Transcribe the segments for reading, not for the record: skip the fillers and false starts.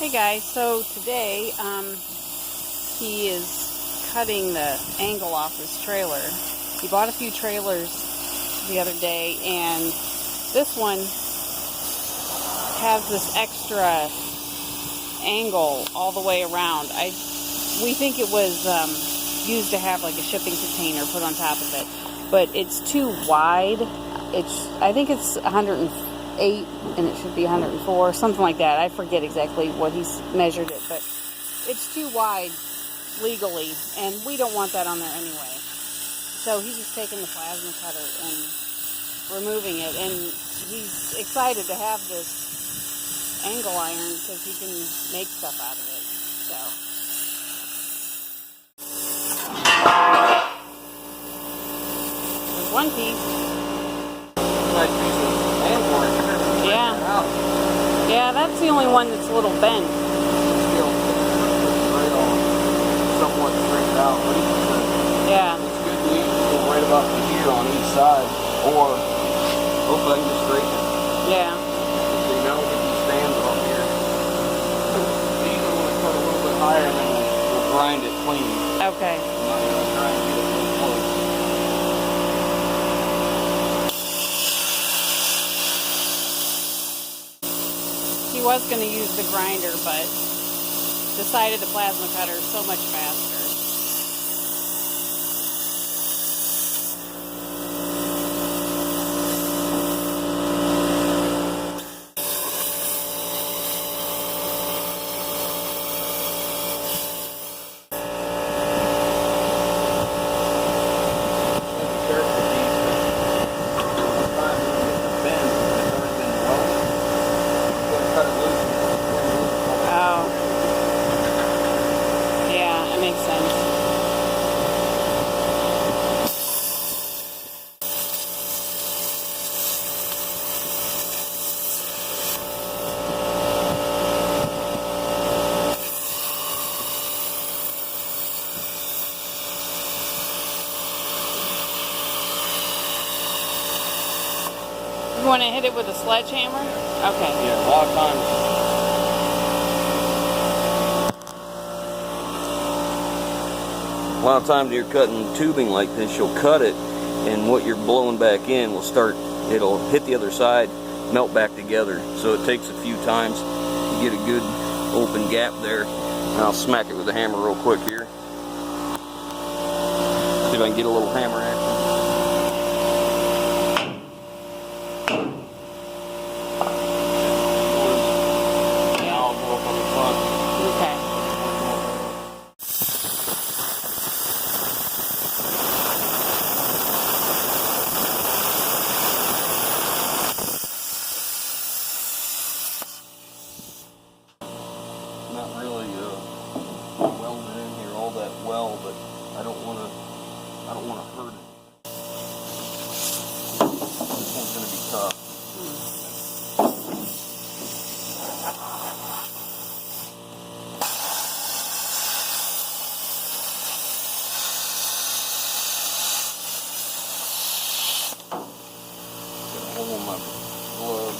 Hey guys, so today he is cutting the angle off his trailer. He bought a few trailers the other day, and this one has this extra angle all the way around. We think it was used to have like a shipping container put on top of it, but it's too wide. I think it's 108 and it should be 104, something like that. I forget exactly what he's measured it, but it's too wide legally, and we don't want that on there anyway. So he's just taking the plasma cutter and removing it, and he's excited to have this angle iron because he can make stuff out of it. So there's one piece. Nice piece of angle iron. Yeah, that's the only one that's a little bent. Still somewhat straightened out. Yeah. It's good to go right about here on each side, or hopefully I can just straighten it. Yeah. So you know, get these stands off here. These are going to cut a little bit higher, and then we'll grind it clean. Okay. I'm not going to try and get it real close. He was going to use the grinder, but decided the plasma cutter is so much faster. You want to hit it with a sledgehammer? Okay. Yeah, a lot of times. A lot of times you're cutting tubing like this, you'll cut it, and what you're blowing back in will it'll hit the other side, melt back together. So it takes a few times to get a good open gap there. And I'll smack it with a hammer real quick here. See if I can get a little hammer action. Not really welded in here all that well, but I don't want to hurt it. This one's going to be tough. Got a hole in my glove.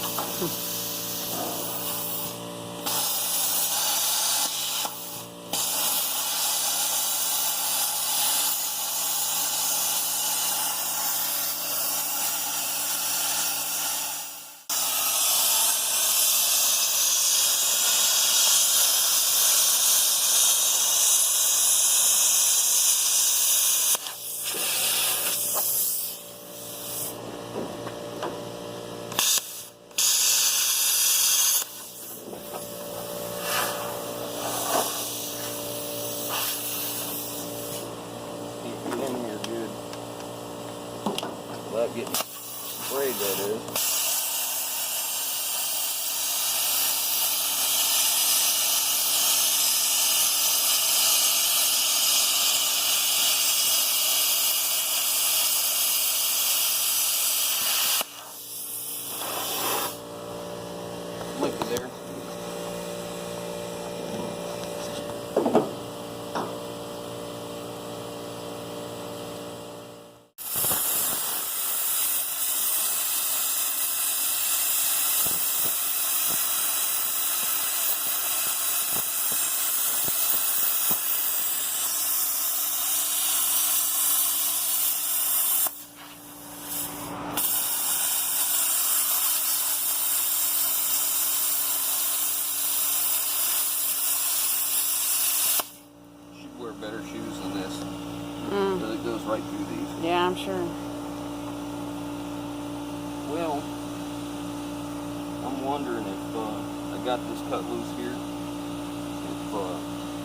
I'm wondering if I got this cut loose here, if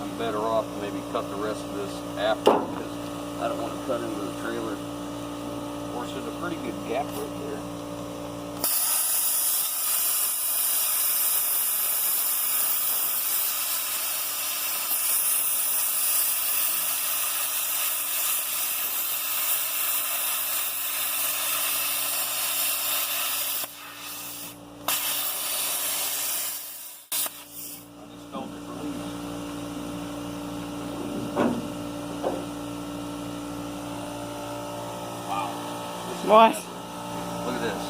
I'm better off to maybe cut the rest of this after, because I don't want to cut into the trailer. Of course, there's a pretty good gap right there. What? Look at this.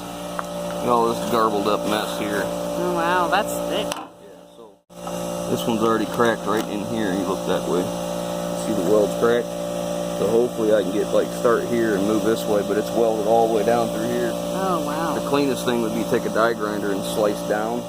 Look at all this garbled up mess here. Oh wow, that's thick. Yeah, so this one's already cracked right in here. You look that way. See the weld's cracked? So hopefully I can get start here and move this way, but it's welded all the way down through here. Oh wow. The cleanest thing would be to take a die grinder and slice down.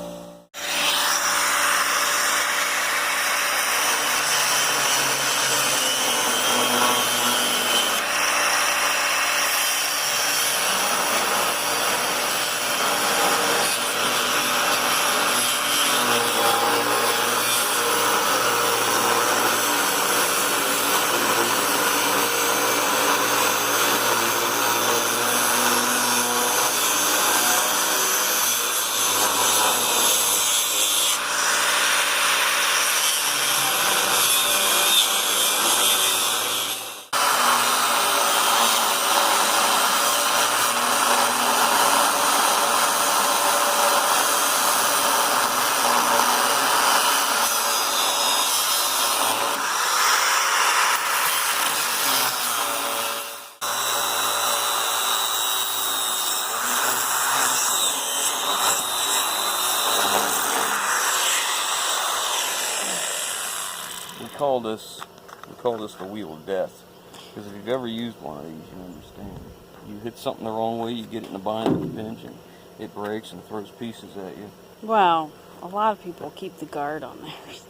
We call this the wheel of death, because if you've ever used one of these, you understand. You hit something the wrong way, you get it in a bind with a pinch, and it breaks and throws pieces at you. Well, a lot of people keep the guard on theirs.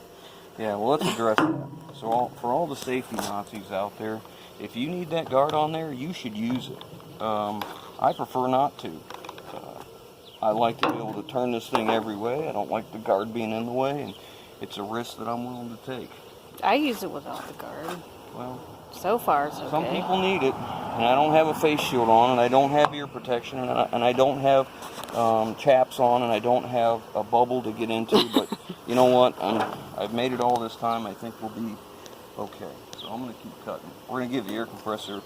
Yeah, well, let's address that. So for all the safety Nazis out there, if you need that guard on there, you should use it. I prefer not to. I like to be able to turn this thing every way. I don't like the guard being in the way, and it's a risk that I'm willing to take. I use it without the guard. Well, so far it's okay. Some people need it, and I don't have a face shield on, and I don't have ear protection, and I don't have chaps on, and I don't have a bubble to get into, but you know what? I've made it all this time. I think we'll be okay. So I'm going to keep cutting. We're going to give the air compressor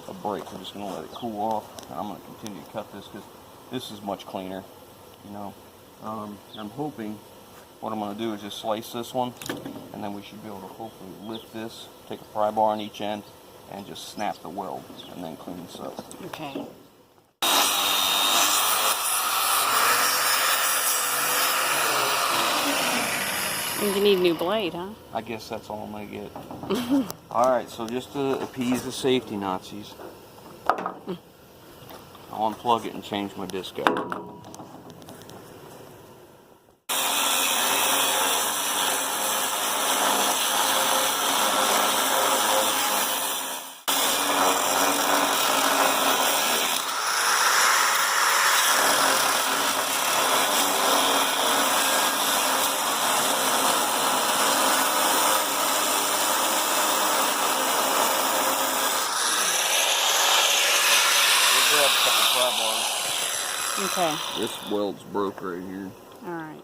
a break. We're just going to let it cool off, and I'm going to continue to cut this because this is much cleaner, you know. I'm hoping what I'm going to do is just slice this one, and then we should be able to hopefully lift this, take a pry bar on each end, and just snap the weld, and then clean this up. Okay. You need a new blade, huh? I guess that's all I'm going to get. Alright, so just to appease the safety Nazis, I'll unplug it and change my disc out. Okay. This weld's broke right here. All right.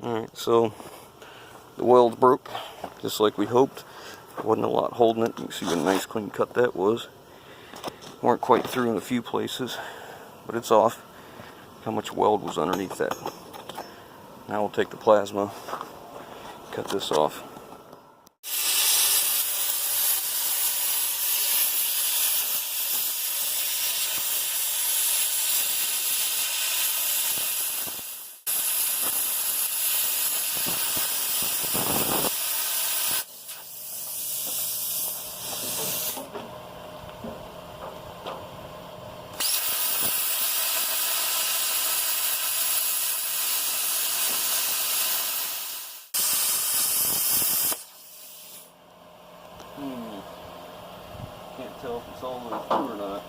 Alright, so the weld's broke, just like we hoped. Wasn't a lot holding it. You can see what a nice clean cut that was. Weren't quite through in a few places, but it's off. How much weld was underneath that. Now we'll take the plasma, cut this off. tell if it's all the way through or not.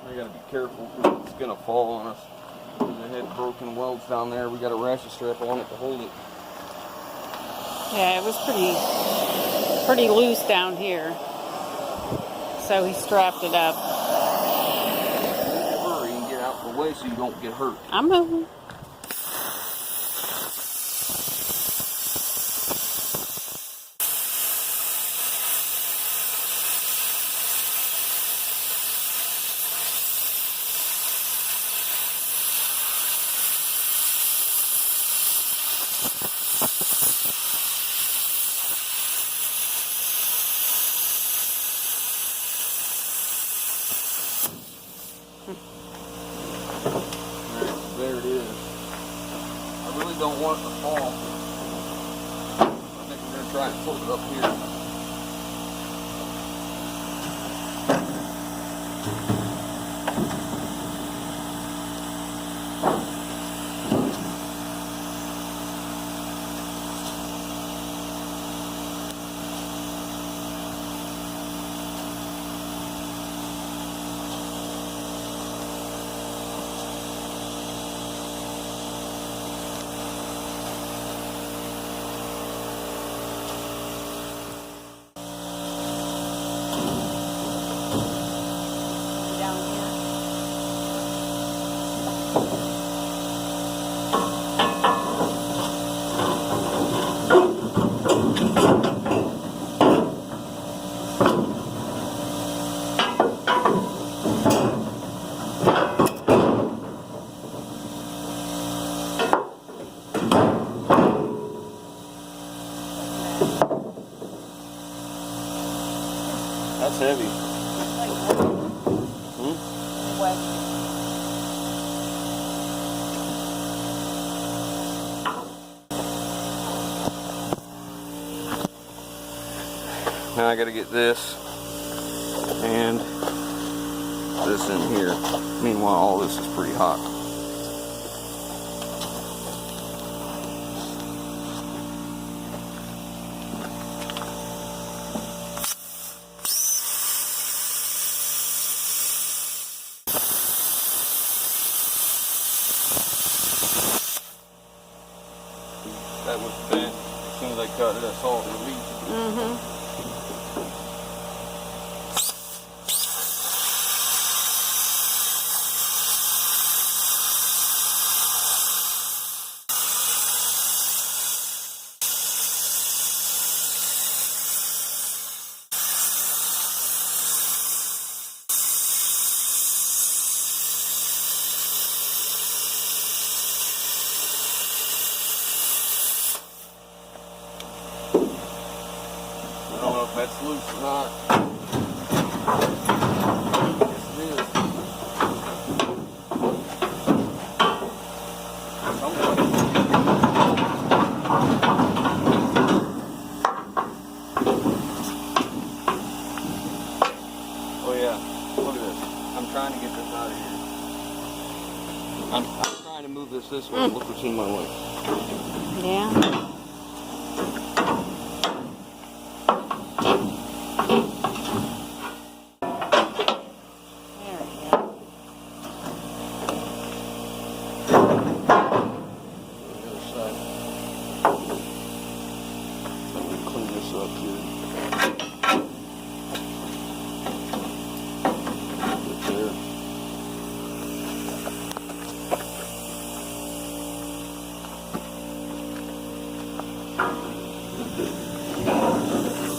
We gotta be careful because it's gonna fall on us. They had broken welds down there. We got a ratchet strap on it to hold it. Yeah, it was pretty loose down here. So he strapped it up. Hurry and get out of the way so you don't get hurt. I'm moving. There it is. I really don't want it to fall. I think we're going to try and flip it up here. That's heavy. Now I gotta get this and this in here. Meanwhile, all this is pretty hot. That was bent. As soon as I cut it, I saw it release. I don't know if that's loose or not. Yes, it is. Oh yeah, look at this. I'm trying to get this out of here. I'm trying to move this way. Look what's in my way. Yeah.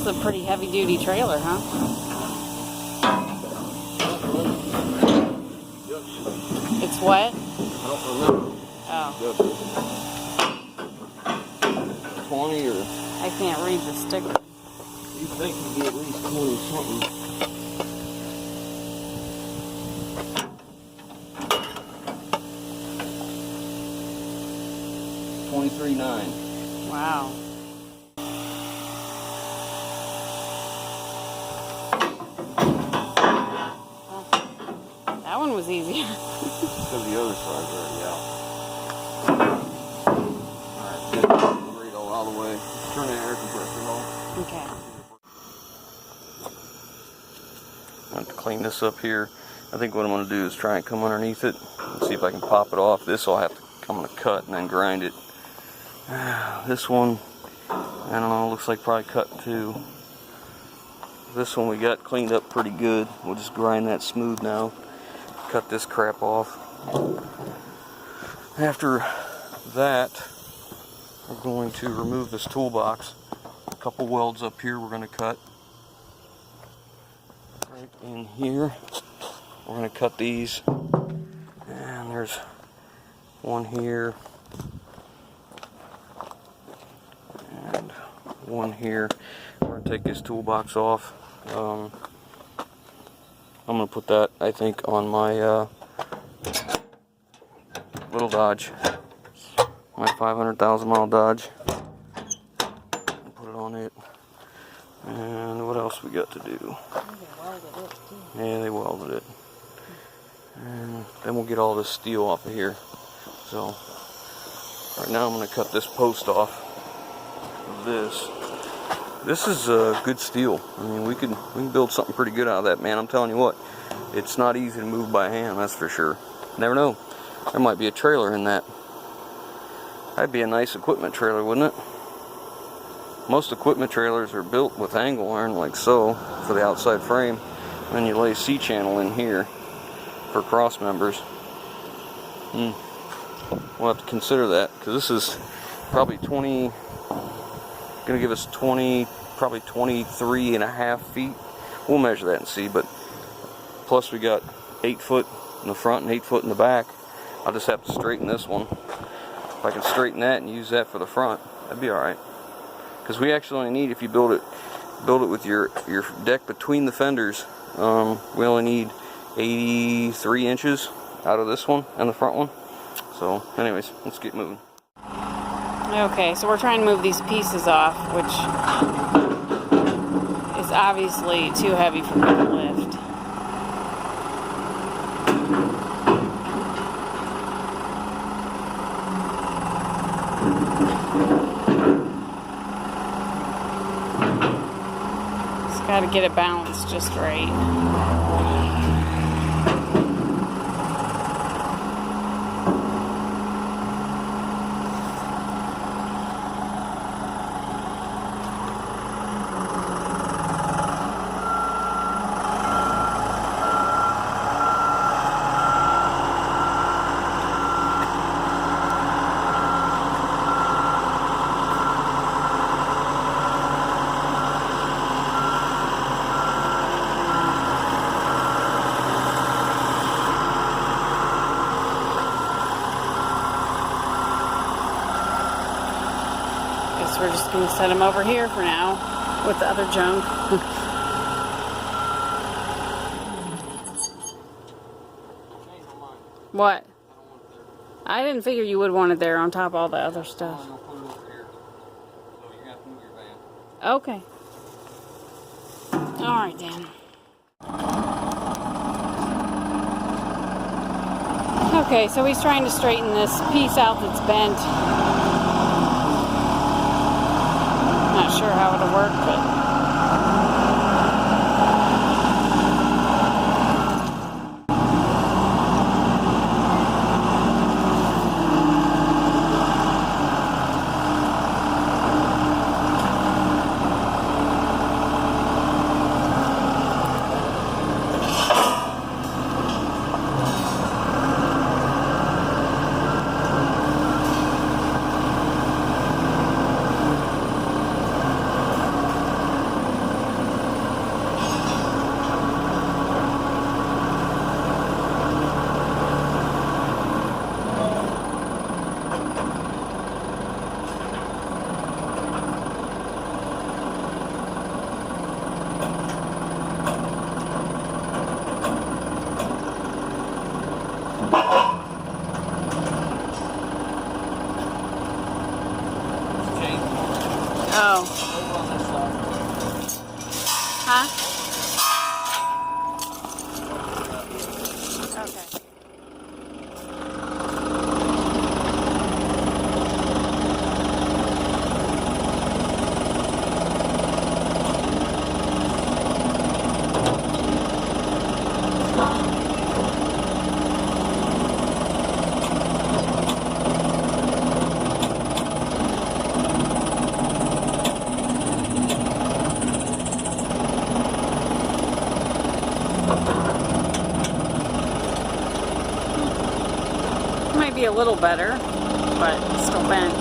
This is a pretty heavy-duty trailer, huh? It's what? I don't remember. Oh. 20 or... I can't read the sticker. You think you'd be at least 20 something. $23.9. Wow. one was easier. Because the other side's already out. Alright, get the radar all the way. Turn the air compressor off. Okay. I have to clean this up here. I think what I'm going to do is try and come underneath it and see if I can pop it off. This I'll have to come to cut and then grind it. This one, I don't know, looks like probably cut too. This one we got cleaned up pretty good. We'll just grind that smooth now. Cut this crap off. After that, we're going to remove this toolbox. A couple welds up here we're going to cut. Right in here. We're going to cut these. And there's one here. And one here. We're going to take this toolbox off. I'm going to put that, I think, on my little Dodge. My 500,000 mile Dodge. Put it on it. And what else we got to do? Yeah, they welded it. And then we'll get all this steel off of here. So, right now I'm going to cut this post off of this. This is good steel. I mean, we can build something pretty good out of that, man. I'm telling you what, it's not easy to move by hand, that's for sure. Never know. There might be a trailer in that. That'd be a nice equipment trailer, wouldn't it? Most equipment trailers are built with angle iron like so for the outside frame. And then you lay a C-channel in here for cross members. We'll have to consider that because this is probably going to give us probably 23 and a half feet. We'll measure that and see, but plus we got 8 foot in the front and 8 foot in the back. I'll just have to straighten this one. If I can straighten that and use that for the front, that'd be alright. Because we actually only need, if you build it with your deck between the fenders, we only need 83 inches out of this one and the front one. So anyways, let's get moving. Okay, so we're trying to move these pieces off, which is obviously too heavy for me to lift. Just got to get it balanced just right. We're just going to set them over here for now with the other junk. What? I didn't figure you would want it there on top of all the other stuff. Okay. Alright then. Okay, so he's trying to straighten this piece out that's bent. Not sure how it'll work, but oh. Huh? Okay. little better, but it's still bent.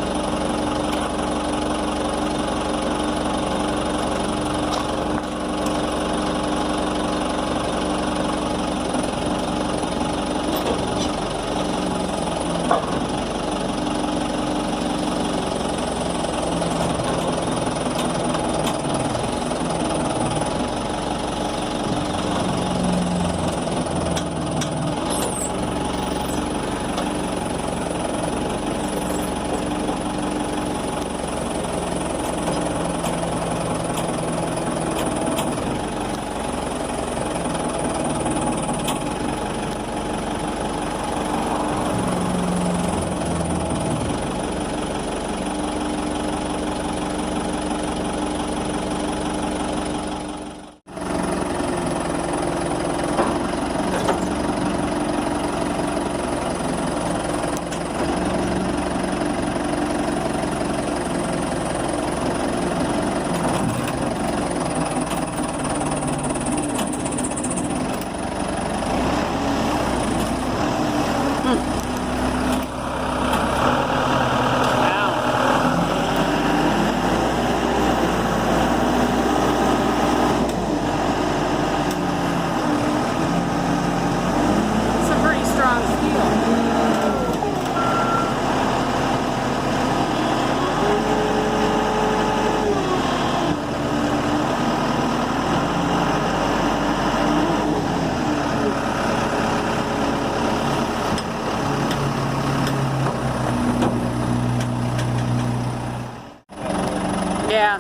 Yeah.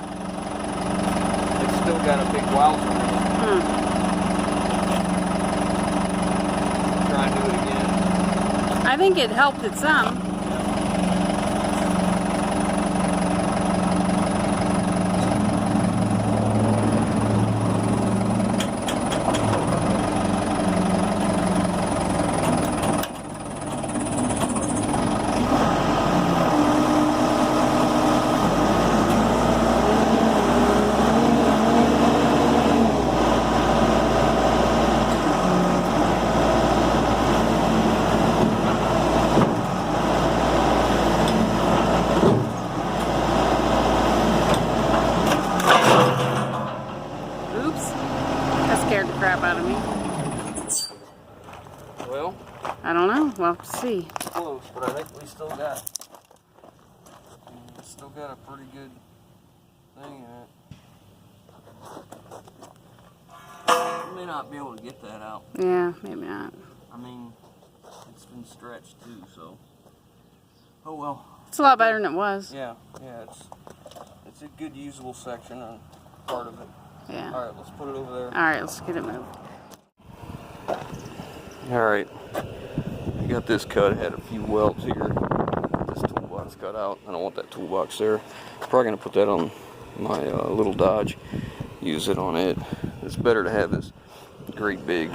It's still got a big welds on it. Try and do it again. I think it helped it some. Scared the crap out of me. Well, I don't know. We'll have to see. Close, but I think we still got a pretty good thing in it. We may not be able to get that out. Yeah, maybe not. I mean, it's been stretched too, so. Oh well. It's a lot better than it was. Yeah, it's a good usable section and part of it. Yeah. All right, let's put it over there. All right, let's get it moved. All right, I got this cut. Had a few welds here. This toolbox cut out. I don't want that toolbox there. Probably gonna put that on my little Dodge. Use it on it. It's better to have this great big,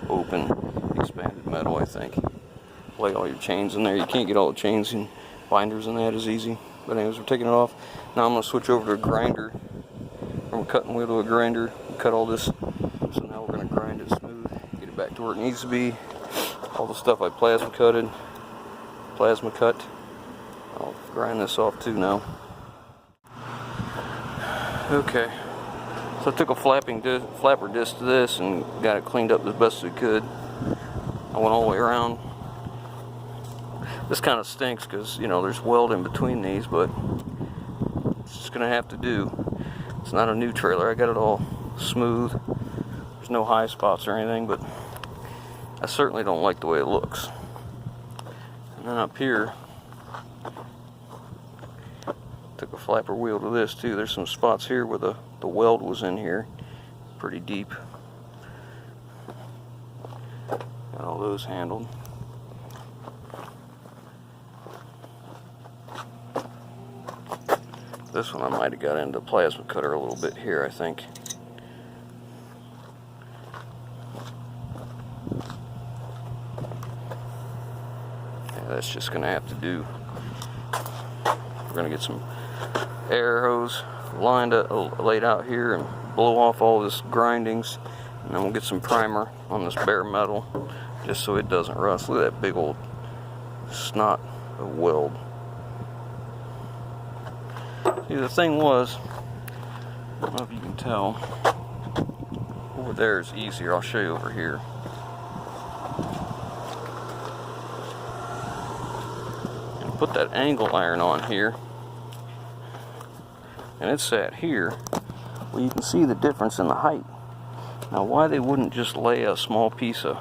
open, expanded metal. I think. Lay all your chains in there. You can't get all the chains and binders in that as easy. But anyways, we're taking it off. Now I'm gonna switch over to a grinder. From a cutting wheel to a grinder, cut all this, so now we're going to grind it smooth, get it back to where it needs to be. All the stuff I plasma cut. I'll grind this off too now. Okay, so I took a flapper disc to this and got it cleaned up as best as we could. I went all the way around. This kind of stinks because, you know, there's weld in between these, but it's just going to have to do. It's not a new trailer. I got it all smooth. There's no high spots or anything, but I certainly don't like the way it looks. And then up here, took a flapper wheel to this too. There's some spots here where the weld was in here, pretty deep. Got all those handled. This one I might have got into the plasma cutter a little bit here, I think. Yeah, that's just going to have to do. We're going to get some air hose laid out here and blow off all this grindings. And then we'll get some primer on this bare metal just so it doesn't rust. Look at that big old It's not a weld. See, the thing was, I don't know if you can tell, over there is easier. I'll show you over here. And put that angle iron on here, and it's sat here. Well, you can see the difference in the height. Now, why they wouldn't just lay a small piece of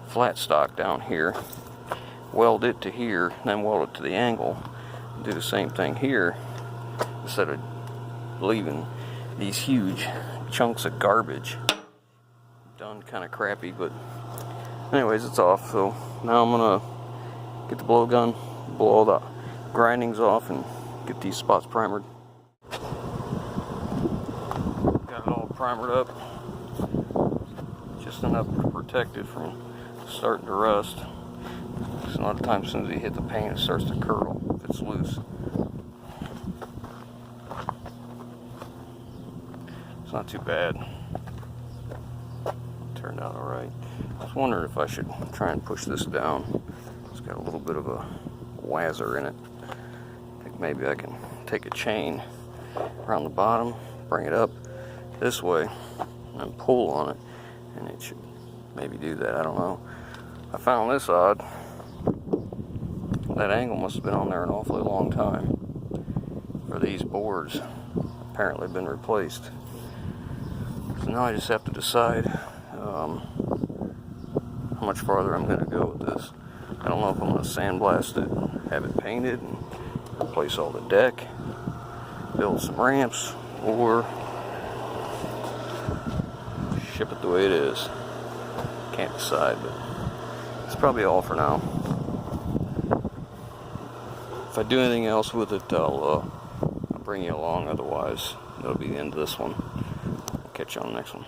flat stock down here, weld it to here, and then weld it to the angle, and do the same thing here, instead of leaving these huge chunks of garbage. Done kind of crappy, but anyways, it's off. So now I'm gonna get the blowgun, blow all the grindings off, and get these spots primered. Got it all primered up, just enough to protect it from starting to rust. Because a lot of times, as soon as you hit the paint, it starts to curdle if it's loose. It's not too bad. Turned out alright. I was wondering if I should try and push this down. It's got a little bit of a wazzer in it. I think maybe I can take a chain around the bottom, bring it up this way, and pull on it, and it should maybe do that. I don't know. I found this odd. That angle must have been on there an awfully long time, for these boards apparently been replaced. So now I just have to decide how much farther I'm going to go with this. I don't know if I'm going to sandblast it, have it painted, and replace all the deck, build some ramps, or ship it the way it is. Can't decide, but it's probably all for now. If I do anything else with it, I'll bring you along. Otherwise, that'll be the end of this one. I'll catch you on the next one.